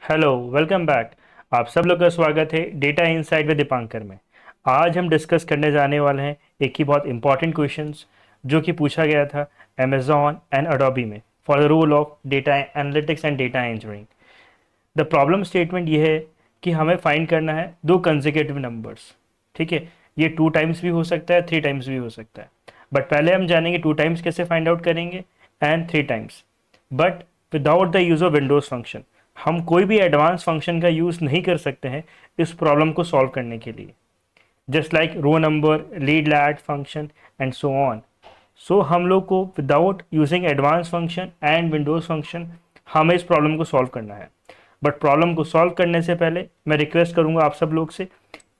Hello, welcome back. आप सब लोग का स्वागत है डेटा इनसाइट विद दीपांकर में। आज हम डिस्कस करने जाने वाले हैं एक ही बहुत इंपॉर्टेंट क्वेश्चंस जो कि पूछा गया था अमेजॉन एंड अडोबी में for the role of data analytics and data engineering. The problem statement ये है कि हमें फाइंड करना है दो कंसेक्यूटिव नंबर्स। ठीक है, ये 2 टाइम्स भी हो सकता है, 3 टाइम्स भी हो सकता है। बट पहले हम जानेंगे 2 टाइम्स कैसे फाइंड आउट करेंगे and 3 times, but without the use of Windows function. हम कोई भी एडवांस फंक्शन का यूज़ नहीं कर सकते हैं इस प्रॉब्लम को सॉल्व करने के लिए, just like row number, lead lag function and so on. So हम लोग को without using advance function and windows function हमें इस प्रॉब्लम को सॉल्व करना है। बट प्रॉब्लम को सॉल्व करने से पहले मैं रिक्वेस्ट करूंगा आप सब लोग से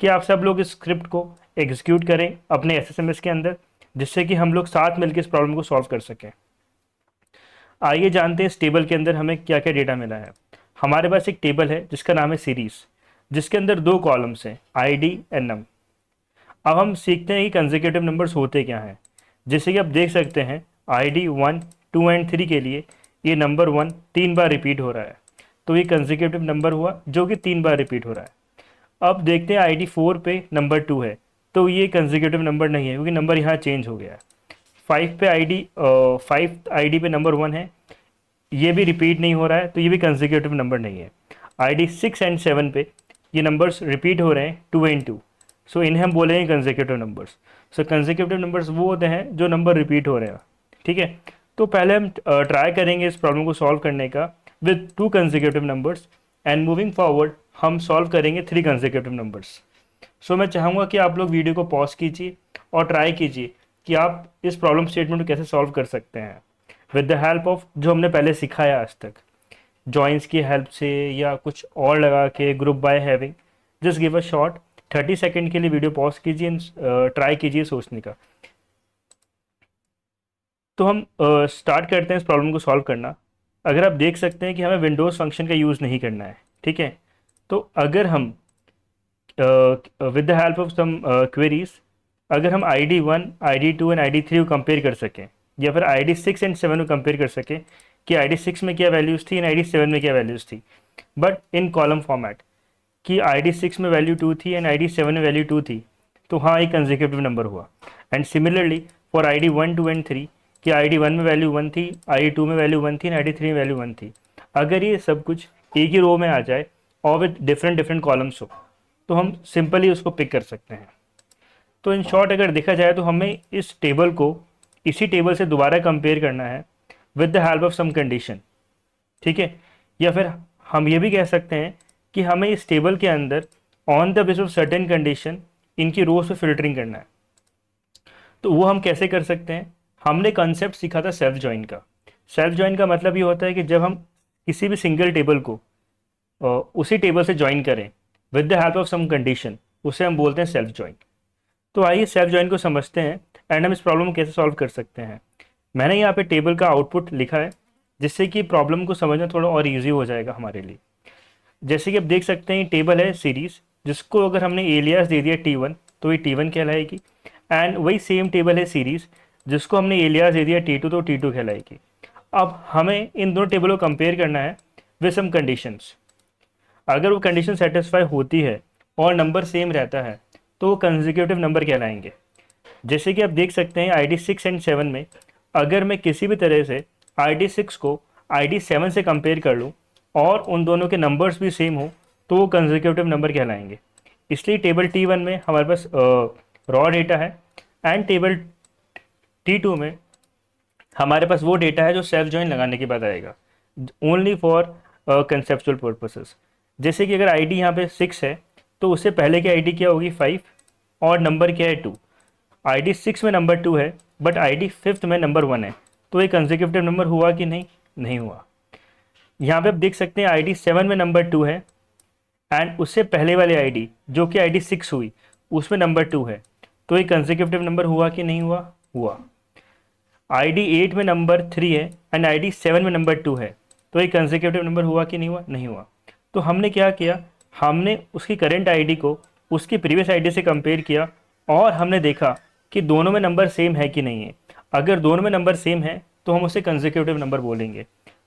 कि आप सब लोग इस स्क्रिप्ट को एग्जीक्यूट करें अपने एसएसएमएस के अंदर, जिससे कि हम लोग साथ मिलकर इस प्रॉब्लम को सॉल्व कर सकें। आइए जानते हैं इस टेबल के अंदर हमें क्या क्या डेटा मिला है। हमारे पास एक टेबल है जिसका नाम है सीरीज, जिसके अंदर 2 कॉलम्स हैं, आईडी एंड नम। अब हम सीखते हैं कि कंसेक्यूटिव नंबर्स होते क्या हैं। जैसे कि आप देख सकते हैं आईडी 1, 2 एंड 3 के लिए ये नंबर 1 3 बार रिपीट हो रहा है, तो ये कंसेक्यूटिव नंबर हुआ जो कि 3 बार रिपीट हो रहा है। अब देखते हैं आईडी 4 पे नंबर 2 है, तो ये कंसेक्यूटिव नंबर नहीं है क्योंकि नंबर यहाँ चेंज हो गया है। 5 पे नंबर 1 है, ये भी रिपीट नहीं हो रहा है, तो ये भी कंसेक्यूटिव नंबर नहीं है। आईडी 6 एंड 7 पे ये नंबर्स रिपीट हो रहे हैं, 2 एंड 2, सो इन्हें हम बोलेंगे कंसेक्यूटिव नंबर्स। सो कंसेक्यूटिव नंबर्स वो होते हैं जो नंबर रिपीट हो रहे हैं। ठीक है, तो पहले हम ट्राई करेंगे इस प्रॉब्लम को सॉल्व करने का with 2 consecutive numbers, and moving forward हम सॉल्व करेंगे 3 कंसेक्यूटिव नंबर्स। सो मैं चाहूँगा कि आप लोग वीडियो को पॉज कीजिए और ट्राई कीजिए कि आप इस प्रॉब्लम स्टेटमेंट को कैसे सॉल्व कर सकते हैं विद द हेल्प ऑफ जो हमने पहले सिखाया आज तक, जॉइंस की हेल्प से या कुछ और लगा के, group by having. Just give a short 30 second के लिए वीडियो पॉज कीजिए, ट्राई कीजिए सोचने का। तो हम स्टार्ट करते हैं इस प्रॉब्लम को सॉल्व करना। अगर आप देख सकते हैं कि हमें विंडोज़ फंक्शन का यूज़ नहीं करना है। ठीक है, तो अगर हम with the help of some queries, अगर हम ID 1, ID 2 एंड ID 3 को कंपेयर कर सकें, या फिर ID 6 एंड 7 को कंपेयर कर सकें कि ID 6 में क्या वैल्यूज़ थी एंड ID 7 में क्या वैल्यूज़ थी, बट इन कॉलम फॉर्मेट, कि ID 6 में वैल्यू 2 थी एंड ID 7 में वैल्यू 2 थी, तो हाँ एक कंसेक्यूटिव नंबर हुआ। And similarly for ID 1, 2 and 3, कि ID 1 में वैल्यू 1 थी, ID 2 में वैल्यू 1 थी एंड ID 3 में वैल्यू 1 थी। अगर ये सब कुछ एक ही रो में आ जाए और विद डिफरेंट डिफरेंट कॉलम्स हो, तो हम सिंपली उसको पिक कर सकते हैं। तो इन शॉर्ट अगर देखा जाए तो हमें इस टेबल को इसी टेबल से दोबारा कंपेयर करना है with the help of some condition. ठीक है, या फिर हम ये भी कह सकते हैं कि हमें इस टेबल के अंदर on the base of certain condition इनकी रोज पे फिल्टरिंग करना है। तो वो हम कैसे कर सकते हैं? हमने कॉन्सेप्ट सीखा था सेल्फ जॉइन का। सेल्फ जॉइन का मतलब ये होता है कि जब हम किसी भी सिंगल टेबल को उसी टेबल से ज्वाइन करें with the help of some condition, उसे हम बोलते हैं सेल्फ जॉइन। तो आइए सेल्फ जॉइन को समझते हैं एंड हम इस प्रॉब्लम को कैसे सॉल्व कर सकते हैं। मैंने यहाँ पे टेबल का आउटपुट लिखा है जिससे कि प्रॉब्लम को समझना थोड़ा और इजी हो जाएगा हमारे लिए। जैसे कि आप देख सकते हैं टेबल है सीरीज, जिसको अगर हमने एलियास दे दिया T1 तो ये T1 कहलाएगी, एंड वही सेम टेबल है सीरीज जिसको हमने एलियास दे दिया T2 तो T2 कहलाएगी। अब हमें इन दोनों टेबलों को कंपेयर करना है विद सम कंडीशंस। अगर वो कंडीशन सेटिस्फाई होती है और नंबर सेम रहता है तो वो कंसेक्यूटिव नंबर कहलाएंगे। जैसे कि आप देख सकते हैं ID 6 एंड 7 में अगर मैं किसी भी तरह से ID 6 को ID 7 से कंपेयर कर लूँ और उन दोनों के नंबर्स भी सेम हो तो वो कंसेक्यूटिव नंबर कहलाएंगे। इसलिए टेबल T1 में हमारे पास रॉ डेटा है एंड टेबल T2 में हमारे पास वो डेटा है जो सेल्फ जॉइन लगाने के बाद आएगा, ओनली फॉर कंसेप्चुअल पर्पसेस। जैसे कि अगर आईडी यहाँ पे 6 है तो उससे पहले की आईडी क्या होगी 5 और नंबर क्या है 2। आईडी 6 में नंबर 2 है बट आईडी 5th में नंबर 1 है, तो ये कंसेक्यूटिव नंबर हुआ कि नहीं? नहीं हुआ। यहाँ पे आप देख सकते हैं आईडी 7 में नंबर 2 है एंड उससे पहले वाली आईडी जो कि आईडी 6 हुई उसमें नंबर 2 है, तो ये कंसेक्यूटिव नंबर हुआ कि नहीं हुआ? हुआ। आईडी 8 में नंबर 3 है एंड आईडी 7 में नंबर 2 है, तो ये कंसेक्यूटिव नंबर हुआ कि नहीं हुआ? नहीं हुआ। तो हमने क्या किया, हमने उसकी करंट आईडी को उसकी प्रीवियस आईडी से कंपेयर किया और हमने देखा कि दोनों में नंबर सेम है कि नहीं है। अगर दोनों में नंबर सेम है तो हम उसे कंसेक्यूटिव नंबर बोलेंगे।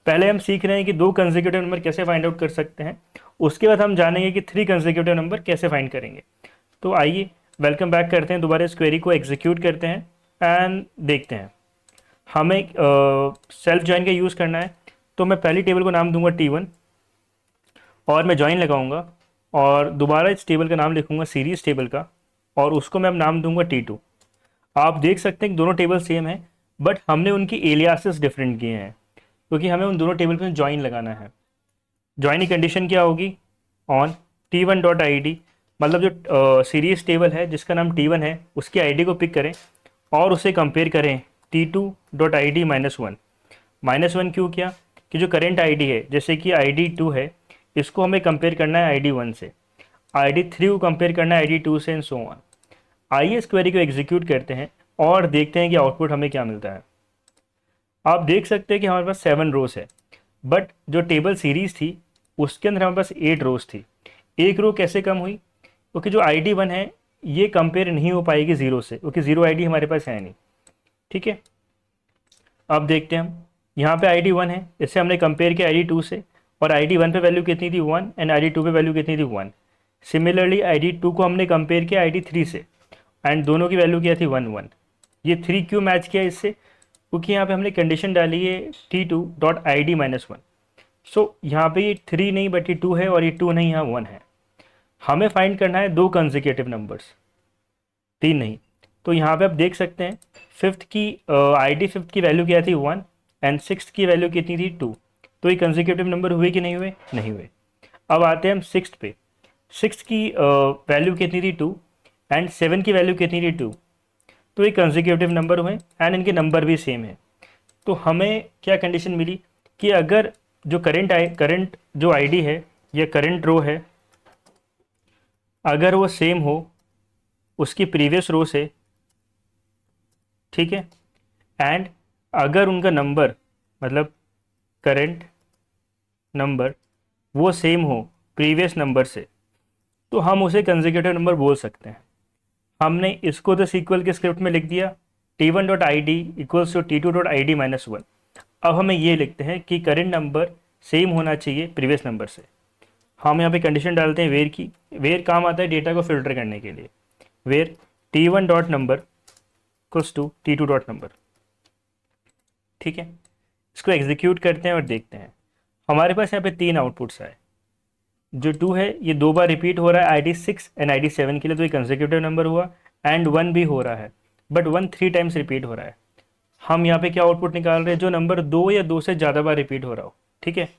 पहले हम सीख रहे हैं कि 2 कंसेक्यूटिव नंबर कैसे फाइंड आउट कर सकते हैं, उसके बाद हम जानेंगे कि 3 कंसेक्यूटिव नंबर कैसे फाइंड करेंगे। तो आइए वेलकम बैक करते हैं, दोबारा इस क्वेरी को एग्जीक्यूट करते हैं एंड देखते हैं। हमें सेल्फ ज्वाइन का यूज़ करना है, तो मैं पहली टेबल को नाम दूंगा T1 और मैं ज्वाइन लगाऊंगा और दोबारा इस टेबल का नाम लिखूंगा सीरीज टेबल का और उसको मैं अब नाम दूंगा T2। आप देख सकते हैं कि दोनों टेबल सेम है, बट हमने उनकी एलियासेस डिफरेंट किए हैं क्योंकि हमें उन दोनों टेबल पर ज्वाइन लगाना है। ज्वाइन की कंडीशन क्या होगी, on T1 dot I D, मतलब जो सीरीज टेबल है जिसका नाम T1 है उसकी आईडी को पिक करें और उसे कंपेयर करें T2 डॉट आई डी -1। -1 क्यों किया कि जो करेंट आईडी है, जैसे कि ID2 है, इसको हमें कंपेयर करना है ID1 से, ID3 को कंपेयर करना है ID2 से एंड सो ऑन। आइए इस क्वेरी को एग्जीक्यूट करते हैं और देखते हैं कि आउटपुट हमें क्या मिलता है। आप देख सकते हैं कि हमारे पास 7 रोज है, बट जो टेबल सीरीज थी उसके अंदर हमारे पास 8 रोज थी। एक रो कैसे कम हुई, क्योंकि जो ID1 है ये कंपेयर नहीं हो पाएगी जीरो से, क्योंकि जीरो आईडी हमारे पास है नहीं। ठीक है, अब देखते हैं हम, यहाँ पे ID1 है, इससे हमने कंपेयर किया ID2 से और ID1 पे वैल्यू कितनी थी 1 एंड ID2 पे वैल्यू कितनी थी 1। सिमिलरली ID2 को हमने कंपेयर किया ID3 से एंड दोनों की वैल्यू क्या थी 1 1। ये 3 क्यों मैच किया इससे, क्योंकि यहाँ पे हमने कंडीशन डाली है T2 डॉट आई डी -1। सो यहाँ पे ये 3 नहीं बट ये 2 है और ये 2 नहीं, यहाँ 1 है। हमें फाइंड करना है 2 कंसेक्यूटिव नंबर्स, 3 नहीं। तो यहाँ पे आप देख सकते हैं फिफ्थ की ID फिफ्थ की वैल्यू क्या थी 1 एंड सिक्स की वैल्यू कितनी थी 2। तो ये कंसेक्यूटिव नंबर हुए कि नहीं हुए, नहीं हुए। अब आते हैं हम सिक्स पे, सिक्स की वैल्यू कितनी थी 2 एंड 7 की वैल्यू कितनी थी 2। तो ये कंसेक्यूटिव नंबर हुए एंड इनके नंबर भी सेम है। तो हमें क्या कंडीशन मिली कि अगर जो करंट जो आईडी है या करंट रो है, अगर वो सेम हो उसकी प्रीवियस रो से, ठीक है, एंड अगर उनका नंबर मतलब करंट नंबर वो सेम हो प्रीवियस नंबर से, तो हम उसे कंसेक्यूटिव नंबर बोल सकते हैं। हमने इसको तो सीक्वल के स्क्रिप्ट में लिख दिया T1 dot I D equals to T2 dot I D -1। अब हमें ये लिखते हैं कि करंट नंबर सेम होना चाहिए प्रीवियस नंबर से। हम यहाँ पे कंडीशन डालते हैं वेयर की, वेयर काम आता है डेटा को फिल्टर करने के लिए, where T1 dot number equals to T2 dot number. ठीक है, इसको एग्जीक्यूट करते हैं और देखते हैं। हमारे पास यहाँ पे 3 आउटपुट्स आए। जो 2 है ये 2 बार रिपीट हो रहा है ID6 एंड ID7 के लिए, तो ये कंसेक्यूटिव नंबर हुआ एंड 1 भी हो रहा है, बट 1 3 टाइम्स रिपीट हो रहा है। हम यहाँ पे क्या आउटपुट निकाल रहे हैं, जो नंबर 2 या 2 से ज़्यादा बार रिपीट हो रहा हो। ठीक है,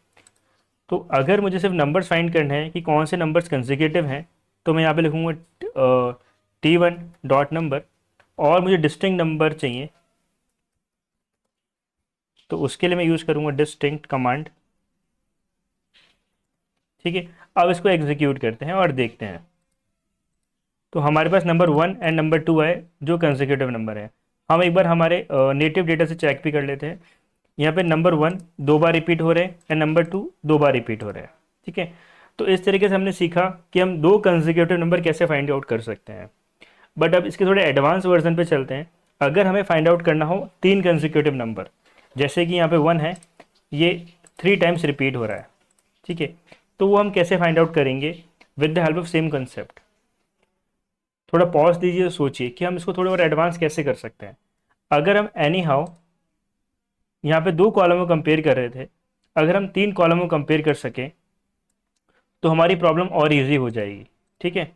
तो अगर मुझे सिर्फ नंबर्स फाइंड करने हैं कि कौन से नंबर्स कंसेक्यूटिव हैं, तो मैं यहाँ पे लिखूँगा T1 डॉट नंबर और मुझे डिस्टिंक्ट नंबर चाहिए, तो उसके लिए मैं यूज़ करूँगा डिस्टिंक्ट कमांड। ठीक है, अब इसको एग्जीक्यूट करते हैं और देखते हैं। तो हमारे पास नंबर 1 एंड नंबर 2 है जो कंसेक्यूटिव नंबर है। हम एक बार हमारे नेटिव डेटा से चेक भी कर लेते हैं। यहाँ पे नंबर 1 2 बार रिपीट हो रहे हैं एंड नंबर 2 2 बार रिपीट हो रहे हैं। ठीक है, तो इस तरीके से हमने सीखा कि हम 2 कंसेक्यूटिव नंबर कैसे फाइंड आउट कर सकते हैं। बट अब इसके थोड़े एडवांस वर्जन पे चलते हैं। अगर हमें फाइंड आउट करना हो 3 कंसेक्यूटिव नंबर, जैसे कि यहाँ पे 1 है, ये 3 टाइम्स रिपीट हो रहा है। ठीक है, तो वो हम कैसे फाइंड आउट करेंगे with the help of same concept. थोड़ा पॉज दीजिए, सोचिए कि हम इसको थोड़ा और एडवांस कैसे कर सकते हैं। अगर हम एनी हाउ यहाँ पे 2 कॉलम को कंपेयर कर रहे थे, अगर हम 3 कॉलम को कंपेयर कर सकें तो हमारी प्रॉब्लम और इजी हो जाएगी। ठीक है,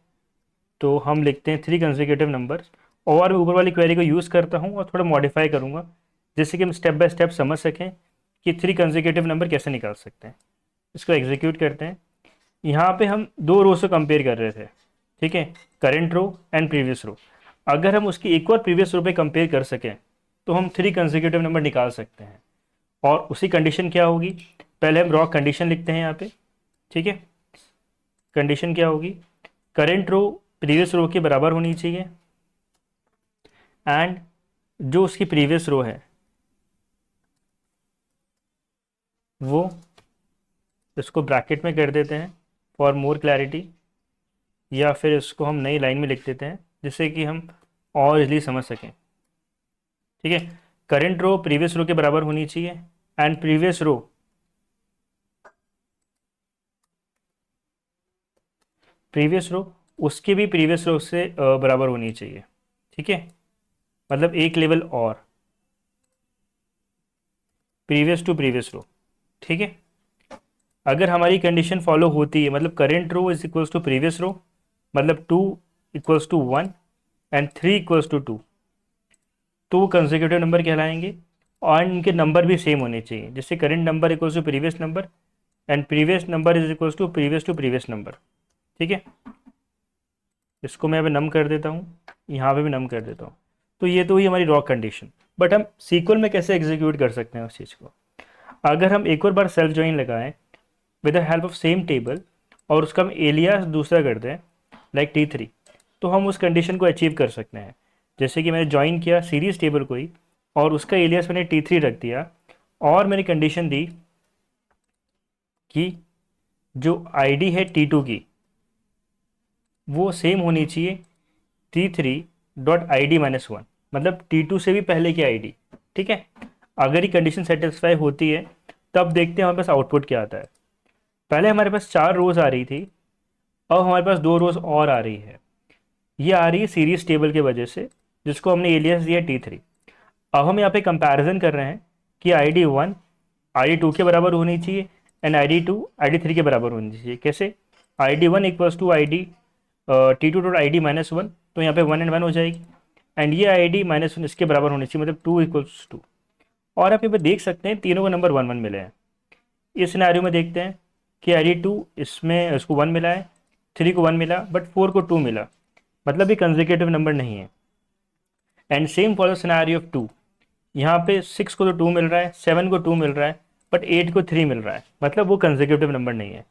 तो हम लिखते हैं 3 कंसेक्यूटिव नंबर्स और मैं ऊपर वाली क्वेरी को यूज़ करता हूँ और थोड़ा मॉडिफाई करूँगा जिससे कि हम स्टेप बाय स्टेप समझ सकें कि 3 कंसेक्यूटिव नंबर कैसे निकाल सकते हैं। इसको एग्जीक्यूट करते हैं। यहाँ पे हम 2 रो से कंपेयर कर रहे थे, ठीक है, करंट रो एंड प्रीवियस रो। अगर हम उसकी एक और प्रीवियस रो पे कंपेयर कर सकें तो हम 3 कंसेक्यूटिव नंबर निकाल सकते हैं। और उसी कंडीशन क्या होगी, पहले हम रॉ कंडीशन लिखते हैं यहाँ पे। ठीक है, कंडीशन क्या होगी, करंट रो प्रीवियस रो के बराबर होनी चाहिए एंड जो उसकी प्रीवियस रो है वो, इसको ब्रैकेट में कर देते हैं फॉर मोर क्लैरिटी, या फिर इसको हम नई लाइन में लिख देते हैं जिससे कि हम और इजली समझ सकें। ठीक है, करंट रो प्रीवियस रो के बराबर होनी चाहिए एंड प्रीवियस रो प्रीवियस रो उसके भी प्रीवियस रो से बराबर होनी चाहिए, ठीक है, मतलब एक लेवल और, प्रीवियस टू प्रीवियस रो, ठीक है। अगर हमारी कंडीशन फॉलो होती है, मतलब current row is equals to previous row, मतलब 2 equals to 1 and 3 equals to 2, तो वो कंसेक्यूटिव नंबर कहलाएंगे। और इनके नंबर भी सेम होने चाहिए, जैसे current number equals to previous number and previous number is equals to previous number, ठीक है। इसको मैं अभी नम कर देता हूँ, यहाँ पे भी नम कर देता हूँ। तो ये तो हुई हमारी रॉ कंडीशन। बट हम सीक्वल में कैसे एग्जीक्यूट कर सकते हैं उस चीज़ को? अगर हम एक और बार सेल्फ जॉइन लगाएं with the help of same table और उसका हम एलियास दूसरा कर दें लाइक T3, तो हम उस कंडीशन को अचीव कर सकते हैं। जैसे कि मैंने ज्वाइन किया सीरीज टेबल को ही और उसका एलियास मैंने T3 रख दिया और मैंने कंडीशन दी कि जो आईडी है T2 की वो सेम होनी चाहिए T3.id-1, मतलब T2 से भी पहले की आईडी, ठीक है। अगर ये कंडीशन सेटिस्फाई होती है तब देखते हैं हमारे पास आउटपुट क्या आता है। पहले हमारे पास 4 रोज आ रही थी, अब हमारे पास 2 रोज और आ रही है। ये आ रही है सीरीज टेबल की वजह से, जिसको हमने एलियास दिया T3। अब हम यहाँ पे कंपैरिजन कर रहे हैं कि ID1 ID2 के बराबर होनी चाहिए एंड ID2 ID3 के बराबर होनी चाहिए। कैसे? ID1 equals to ID T2.id-1, तो यहाँ पे 1 एंड 1 हो जाएगी एंड ये ID-1 इसके बराबर होनी चाहिए, मतलब 2 इक्वल्स टू। और आप यहाँ पे देख सकते हैं तीनों को नंबर 1 1 मिले हैं। इस सिनेरियो में देखते हैं कि ID2 इसमें इसको 1 मिला है, 3 को 1 मिला, बट 4 को 2 मिला, मतलब ये कंसेक्यूटिव नंबर नहीं है। And same for the scenario of 2, यहाँ पे 6 को तो 2 मिल रहा है, 7 को 2 मिल रहा है, बट 8 को 3 मिल रहा है, मतलब वो कंसेक्यूटिव नंबर नहीं है।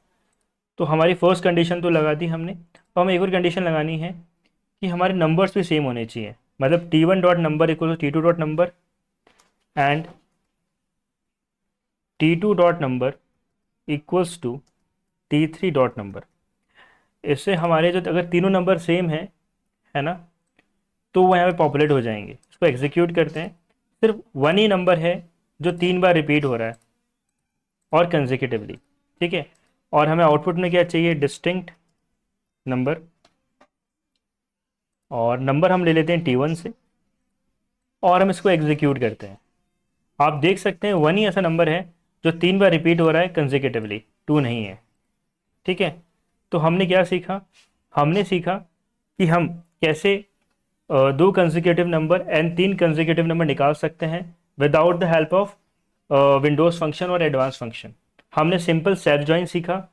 तो हमारी फर्स्ट कंडीशन तो लगा दी हमने। अब हमें एक और कंडीशन लगानी है कि हमारे नंबर्स भी सेम होने चाहिए, मतलब T1 dot number equal to T2 dot number and T2 dot number equals to T3 dot number. इससे हमारे जो अगर तीनों नंबर सेम है ना, तो वो यहाँ पे पॉपुलेट हो जाएंगे। इसको एग्जीक्यूट करते हैं। सिर्फ 1 ही नंबर है जो 3 बार रिपीट हो रहा है और कंसेक्यूटिवली, ठीक है। और हमें आउटपुट में क्या चाहिए? डिस्टिंक्ट नंबर, और नंबर हम ले लेते हैं T1 से और हम इसको एग्जीक्यूट करते हैं। आप देख सकते हैं 1 ही ऐसा नंबर है जो 3 बार रिपीट हो रहा है कंसेक्यूटिवली, 2 नहीं है, ठीक है। तो हमने क्या सीखा? हमने सीखा कि हम कैसे 2 consecutive number and 3 consecutive number निकाल सकते हैं without the help of Windows function और एडवांस फंक्शन। हमने सिंपल सेल्फ जॉइन सीखा।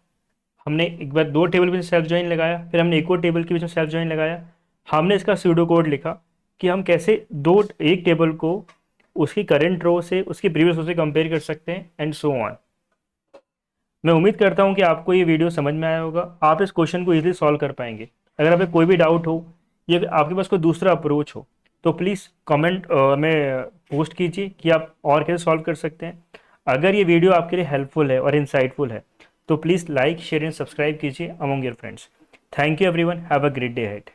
हमने एक बार 2 टेबल के बीच सेल्फ जॉइन लगाया, फिर हमने एक और टेबल के बीच में सेल्फ जॉइन लगाया। हमने इसका सूडो कोड लिखा कि हम कैसे एक टेबल को उसकी करंट रो से उसकी प्रीवियस रो से कंपेयर कर सकते हैं एंड सो ऑन। मैं उम्मीद करता हूँ कि आपको ये वीडियो समझ में आया होगा, आप इस क्वेश्चन को इजीली सॉल्व कर पाएंगे। अगर आपको कोई भी डाउट हो या आपके पास कोई दूसरा अप्रोच हो तो प्लीज़ कमेंट में पोस्ट कीजिए कि आप और कैसे सॉल्व कर सकते हैं। अगर ये वीडियो आपके लिए हेल्पफुल है और इंसाइटफुल है तो please like share and subscribe कीजिए among your friends. Thank you everyone, have a great day ahead.